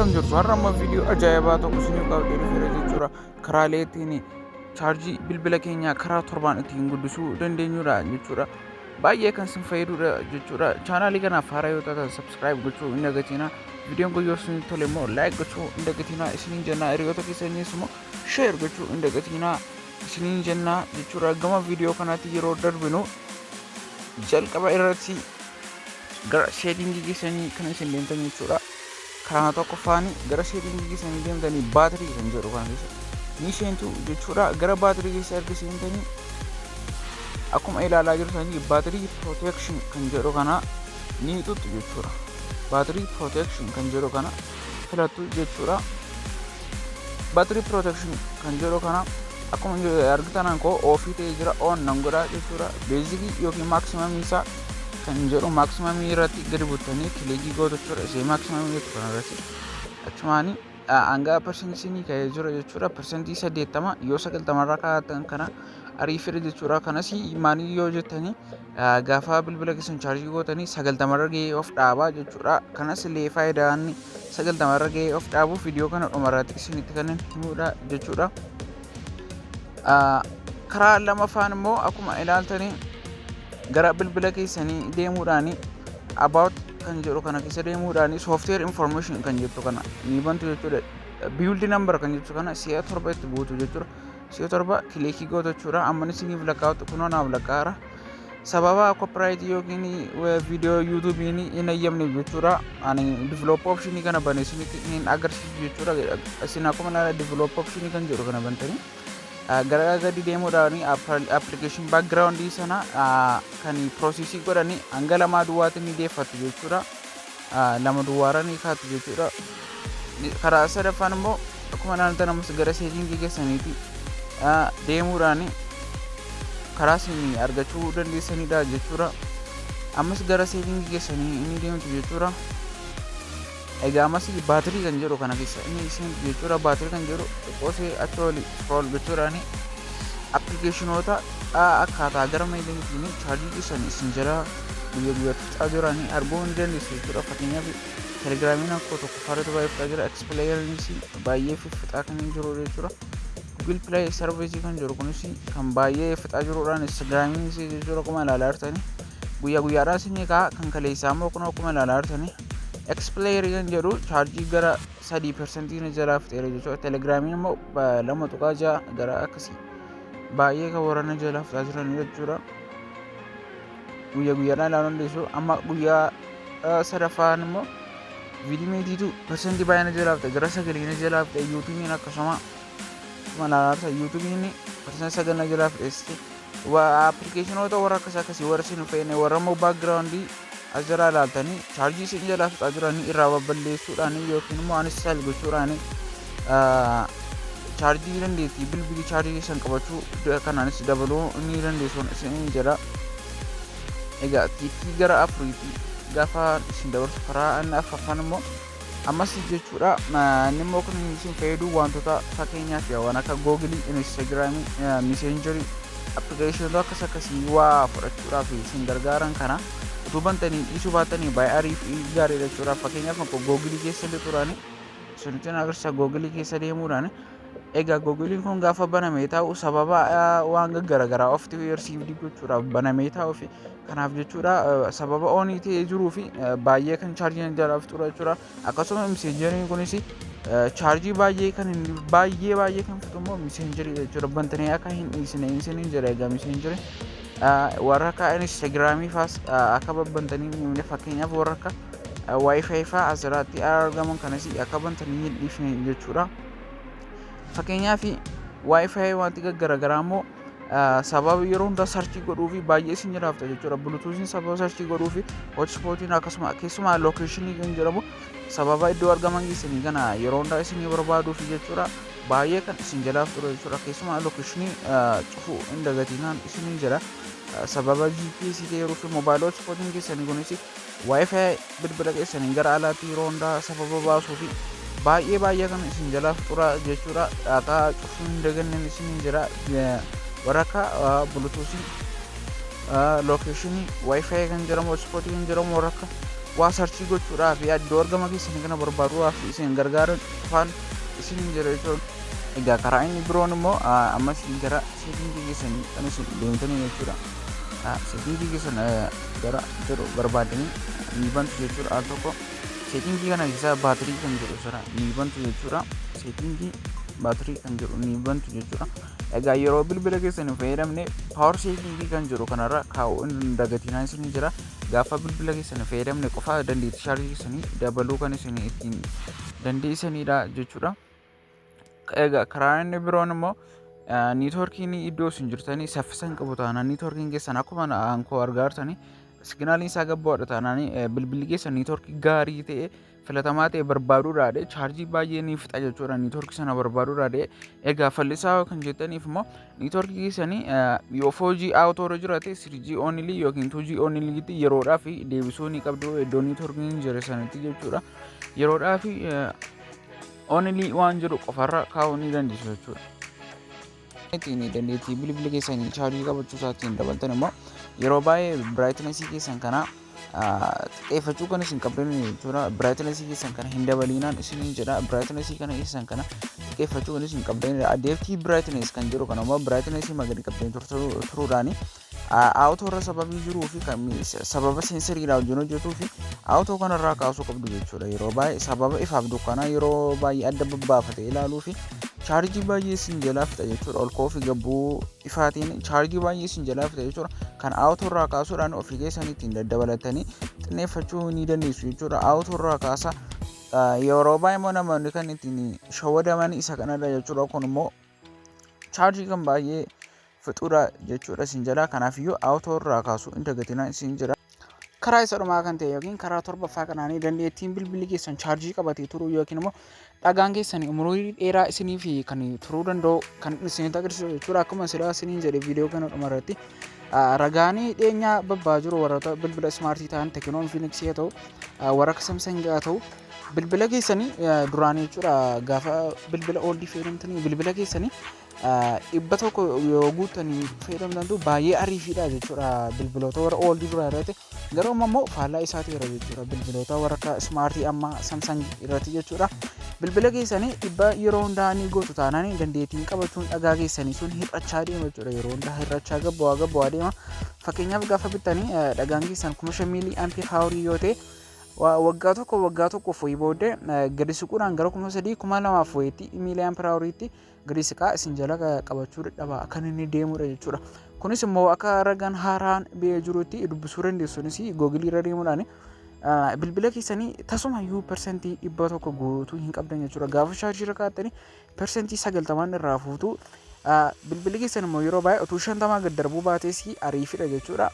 akkam jirtu har'a amma viidiyoo ajaa'ibaa tokko isinii qabdee dhufeera jechuudha. Karaalee ittiin chaarjii bilbila keenyaa karaa torbaan ittiin guddisuu dandeenyudha jechuudha. Baay'ee kan isin fayyadudha jechuudha. Chaanaalii kanaaf haaraa yoo taatan subscribe gochuu hin dagatinaa. Viidiyoon kun yoo isin tole immoo like gochuu hin dagatinaa isiniin jennaa. Hiriyoota keessaniis immoo share gochuu hin dagatinaa isiniin jennaa jechuudha. Gama viidiyoo kanaatti yeroo darbinu jalqaba irratti gara sheetingii keessanii kan isin deemtan jechuudha. Karaa tokkoffaanii gara sheetingii keessanii deemtanii baatirii kan jedhu kana keessa ni seentu jechuudha. Gara baatirii keessa erga seentanii akkuma ilaalaa jirtanii baatirii protection kan jedhu kana ni tuttu jechuudha. Baatirii protection kan jedhu kana filattu jechuudha. Baatirii protection kan jedhu kana akkuma argitan koo ofii ta'ee jira on nan godha jechuudha. Beezikii yookiin maaksimamii isaa kan jedhu maaksimamii irratti gadi buttanii kilikii gootu jechuudha. Isee maaksimamii jettu kana irratti achumaanii hanga persentii ka'ee jira jechuudha. Persentii 80 yoo 90 irraa kaa'atan kana ariifira jechuudha. Kanas maanii yoo jettanii gaafa bilbila keessan chaarjii gootanii 90 irra ga'ee of dhaabaa jechuudha. Kanas illee faayidaan 90 irra ga'ee of dhaabuuf viidiyoo kana dhumarratti isinitti kan himudha jechuudha. Karaa lamaffaan immoo akkuma ilaaltanii gara bilbila keessanii deemuudhaani about kan jedhu kana keessa deemuudhaani software information kan jettu kana ni bantu jechuudha. Build number kan jettu kana si'a torba itti buutu jechuudha. Si'a torba kilikii gootu jechuudha. Amma isiniif lakkaa'utu kunoo naaf lakkaa'ara. Sababa copyright yookiin viidiyoo yuutuubiin hin eeyyamne jechuudha. Ani develop option kana bane isinitti hin agarsiisu jechuudha. Isin akkuma ilaala develop option kan jedhu kana bantanii gara gadi deemuudhaan application background sana kan process godhanii hanga lama duwwaatti ni deeffatu jechuudha. Lama duwwaara ni kaatu jechuudha. Karaa sadaffaan immoo akkuma ilaaltan ammas gara settingii keessaniitti deemuudhaan karaa isin argachuu dandeessanidha jechuudha. Ammas gara settingii keessanii ni deemtu jechuudha. Egaa ammas baatirii kan jedhu kana keessa inni isin jechuudha. Baatirii kan jedhu qoosee achi oli scroll gochuudhaan appilikeeshinoota akkaataa gara meeshaatiin chaarjii keessan isin jala guyyaa guyyaatti fixaa jiranii arguu ni dandeessu jechuudha. Fakkeenyaaf telegiraamiin akka tokko faaratu baay'ee fixaa jira. Explayeeriinis baay'ee fixaa kan jiru jechuudha. Google Play Service kan jiru kunis kan baay'ee fixaa jiruudhaan Instagraamiinis jechuudha. Akkuma ilaalaa jirtanii guyyaa guyyaadhaan isin kan kaleessaa immoo kun akkuma ilaalaa jirtanii Explayerii kan jedhu chaarjii gara 3% ni jalaa fixeera jechuudha. Telegiraamiin immoo 2.6 gara akkasii baay'ee kan warreen jalaa fixaa jiran jechuudha. Guyyaa guyyaadhaan ilaaluu dandeessu. Amma guyyaa sadaffaan immoo viidimeetiitu persentii baay'ee jalaa fixe gara 9 jalaa fixe. Yuutuubiin akkasuma ilaalaa yuutuubiin persentii 9 jalaa fixe. Appilikeeshinoota warra akkasii warra isin fayyadne warra immoo baakgiraawundii as jala ilaaltanii chaarjii isin jalaa fixaa jiranii irraa babballeessuudhaan yookiin immoo uninstall gochuudhaan chaarjii dandeettii bilbilii chaarjii keessan qabachuu kanaanis dabaluu ni dandeessuun isin jala. Egaa tiikii gara afuriitti gaafa isin dabarsu karaa inni afuraffaan immoo ammas jechuudha. Inni immoo kun isin fayyadu wantoota fakkeenyaaf waan akka googilii, instaagiraamii, meseenjarii appilikeeshinoota akkasii waa fudhachuudhaaf isin gargaaran kana utuu bantanii dhiisuu baatanii baay'ee ariifii gaariidha jechuudha. Fakkeenyaaf akka googilii keessa turanii isinitti agarsiisa. Googilii keessa deemuudhaan egaa googiliin kun gaafa banamee taa'u sababa waan garaagaraa of risiivdii gochuudhaaf banamee taa'uuf kanaaf jechuudha. Sababa onii ta'ee jiruu fi baay'ee kan chaarjii jalaa fixudha jechuudha. Akkasuma meseenjeriin kunis chaarjii baay'ee kan fixu immoo meseenjerii jechuudha. Bantanii akka hin dhiisne isiniin jira. Egaa meseenjeriin warra akka Instagiraamii faas akka babbantanii fakkeenyaaf warra akka Wi-Fi faa asirratti argaman kanas akka bantanii hin dhiifne jechuudha. Fakkeenyaaf Wi-Fi wanti garaagaraa immoo sababa yeroo hundaa sarchii godhuu fi baay'ee isin jiraafta jechuudha. Bluetoothiin sababa sarchii godhuu fi hotspootiin akkasuma keessumaa lookeeshinii kan jedhamu sababa iddoo argaman keessanii kana yeroo hundaa isin barbaaduuf jechuudha. Baay'ee kan isin jalaaf ture jechuudha. Keessumaa lookeeshinii cufuu hin dagatinaan isin jira. Sababa GPS ta'eeruu fi moobaayil hotspootiin keessanii kunis Wi-Fi bilbila keessanii gara alaatti yeroo hundaa sababa baasuu fi baay'ee kan isin jalaaf tura jechuudha. Daataa cufuu hin daganneen isin jira. Warra akka bluetoothiin location Wi-Fi kan jedhamu hotspot kan jedhamu warra akka waa sarchii gochuudhaaf iddoo argama keessanii kana barbaaduudhaaf isin gargaaran qofaan isin jira jechuudha. Egaa karaa inni biroon immoo ammas gara seetingii keessanii kan isin deemtanii jechuudha. Seetingii keessan gara jedhu barbaadanii ni bantu jechuudha. Al tokko seetingii kana keessaa baatirii kan jedhu sana ni bantu jechuudha. Seetingii baatirii kan jedhu ni bantu jechuudha. Egaa yeroo bilbila keessanii fayyadamne power saving kan jedhu kanarra kaa'uu hin dagatinaa isin jira. Gaafa bilbila keessanii fayyadamne qofa dandeettii chaarjii keessanii dabaluu kan isin ittiin dandeessanidha jechuudha. Egaa karaa inni biroon immoo niitoorkiin iddoo isin jirtanii saffisan qabu taanaan niitoorkiin keessan akkuma ankoo argaartanii siginaaliin isaa gabbaadha taanaan bilbilli keessan niitoorkii gaarii ta'e filatamaa ta'e barbaaduudhaadhe chaarjii baay'ee ni fixa jechuudha. Niitoorkii sana barbaaduudhaadhe egaa fallisaa kan jettaniif immoo niitoorkii keessanii yoo 4G auto irra jiraate 3G only yookiin 2G only tti yeroodhaaf deebisuu ni qabdu iddoo niitoorkiin jira sanatti jechuudha. Yeroodhaaf only waan jedhu qofarra kaa'uu ni dandeessu jechuudha. Ittiin dandeettii bilbila keessanii chaarjii qabachuu isaatiin dabaltan immoo yeroo baay'ee brightness keessan kana xiqqeeffachuu kan isin qabdan jechuudha. Brightness keessan kana hin dabalinaan isin jedha. Brightness kana keessan kana xiqqeeffachuu kan isin qabdan adaptive brightness kan jedhu kana immoo brightness magari qabdan turuudhaani auto irra sababii jiruu fi kan sababa sensoriidhaan wajjin hojjetuu fi auto kanarraa kaasuu qabdu jechuudha. Yeroo baay'ee sababa ifaaf dukkanaa yeroo baay'ee adda babbaafate ilaaluu fi chaarjii baay'ee isin jalaa fixa jechuudha. Ol ka'uu gabbuu ifaatiin chaarjii baay'ee isin jalaa fixa jechuudha. Kan auto irraa kaasuudhaan ofii keessanii ittiin daddabalatanii xinneeffachuu ni dandeessu jechuudha. Auto irraa kaasa yeroo baay'ee immoo namoonni kan ittiin shawwadaman isa kanadha jechuudha. Kun immoo chaarjii kan baay'ee fixuudha jechuudha isin jalaa. Kanaafiyyuu auto irraa kaasuu hin dagatinaa isin jira. Karaa isa dhumaa kan ta'e yookiin karaa torbaffaa kanaanii dandeettiin bilbilli keessan chaarjii qabatee turuu yookiin immoo dhagaan keessan umurii dheeraa isiniif kan turuu danda'u kan isinitti agarsiisu jechuudha. Akkuma silaa isiniin jedhe viidiyoo kana dhumarratti ragaanii dhiyeenyaa babbaa jiru warroota bilbila smaartii ta'an Tekinoon Fiiniksii haa ta'u warra Samsung haa ta'u bilbila keessanii duraan jechuudha. Gaafa bilbila oldii fayyadamtanii bilbila keessanii dhibba tokko yoo guuttanii fayyadamtantu baay'ee ariifiidha jechuudha. Bilbiloota warra oldii duraa irratti garuu immoo faallaa isaati irra jechuudha. Bilbiloota warra smaartii amma Samsung irratti jechuudha. Bilbila keessanii dhibba yeroo hundaa ni gootu taanaan dandeettiin qabachuun dhagaa keessanii sun hir'achaa deema jechuudha. Yeroo hundaa hir'achaa gabbawaa deema. Fakkeenyaaf gaafa bittanii dhagaan keessan 5,000 miilii ampii haawarii yoo ta'e waggaa tokko fo'ii booddee gadi siquudhaan gara 3,000 2,000 fo'iitti miilii ampii haawariitti gadi siqaa isin jala qabachuu dadhaba kan inni deemudha jechuudha. Kunis immoo akka ragaan haaraan ba'ee jirutti dubbisuu dandeessuunis googilii irra deemuudhaan bilbila keessanii tasumayyuu persentii 100 guutuu hin qabdan jechuudha. Gaafa chaarjii irra kaa'attanii persentii 90 irraa fuutu bilbilli keessan immoo yeroo baay'ee utuu 50 gad darbuu baatees ariifidha jechuudha.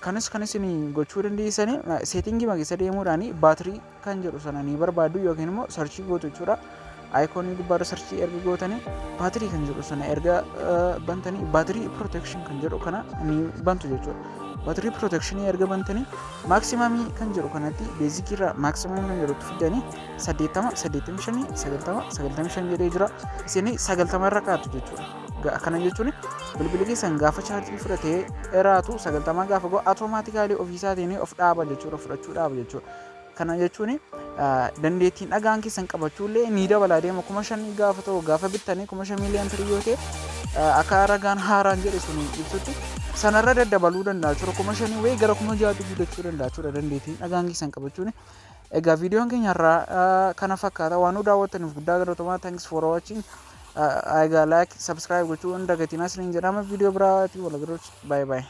Kanis kan isin gochuu dandeessanii seetingii keessa deemuudhaan baatirii kan jedhu sana ni barbaadu yookiin immoo sarchii gootu jechuudha. Aayikonii gubbaarra sarchii erga gootanii baatirii kan jedhu sana erga bantanii baatirii protection kan jedhu kana ni bantu jechuudha. Baatirii protection erga bantanii maaksimamii kan jedhu kanatti beezikii irraa maaksimamii kan jedhutti fidanii 80, 85, 90, 95 jedhee jira. Isin 90 irra kaa'atu jechuudha. Kana jechuun bilbilli keessan gaafa chaarjii fudhatee raatu 90 gaafa ga'u automaatikaalii ofiisaatiin of dhaaba jechuudha. Fudhachuu dhaaba jechuudha. Kana jechuun dandeettiin dhagaan keessan qabachuullee ni dabalaa deema. 5,000 gaafa ta'u gaafa bittanii 5,000 miilii ampirii yoo ta'e akka ragaan haaraan jedhe sun ibsutti sanarra daddabaluu danda'a jechuudha. 5,000 wayii gara 6,000 guddachuu danda'a jechuudha dandeettiin dhagaan keessan qabachuun. Egaa viidiyoon keenya irraa kana fakkaata. Waan nu daawwattaniif guddaa galatoomaa. Thanks for watching. Egaa like subscribe gochuu hin dagatinaa isiniin jedhama. Viidiyoo biraatti wal agarruutti. Bye bye.